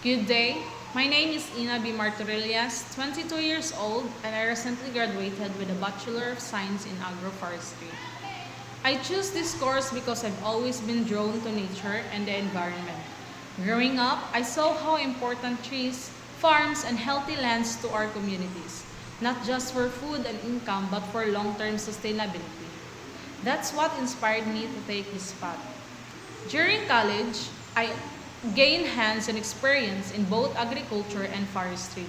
Good day. My name is Ina B. Martorellas, 22 years old, and I recently graduated with a Bachelor of Science in Agroforestry. I choose this course because I've always been drawn to nature and the environment. Growing up, I saw how important trees, farms, and healthy lands to our communities, not just for food and income, but for long-term sustainability. That's what inspired me to take this path. During college, I gained hands-on experience in both agriculture and forestry.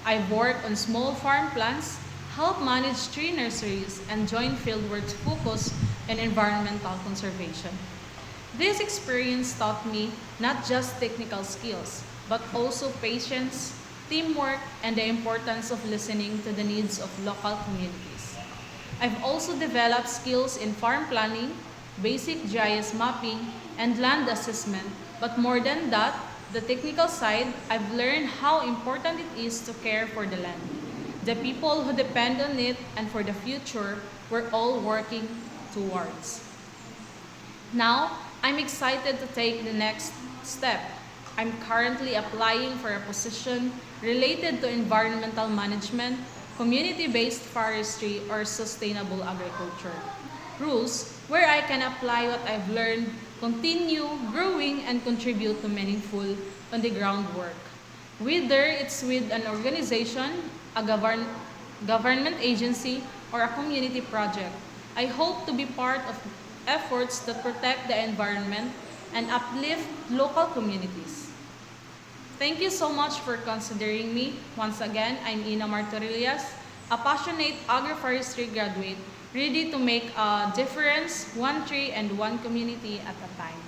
I've worked on small farm plants, helped manage tree nurseries, and joined fieldwork focused on environmental conservation. This experience taught me not just technical skills, but also patience, teamwork, and the importance of listening to the needs of local communities. I've also developed skills in farm planning, basic GIS mapping, and land assessment. But more than that, the technical side, I've learned how important it is to care for the land, the people who depend on it, and for the future we're all working towards. Now, I'm excited to take the next step. I'm currently applying for a position related to environmental management, community-based forestry, or sustainable agriculture. Rules where I can apply what I've learned, continue growing, and contribute to meaningful on the ground work. Whether it's with an organization, a government agency, or a community project, I hope to be part of efforts that protect the environment and uplift local communities. Thank you so much for considering me. Once again, I'm Ina Martorillas, a passionate agroforestry graduate ready to make a difference, one tree and one community at a time.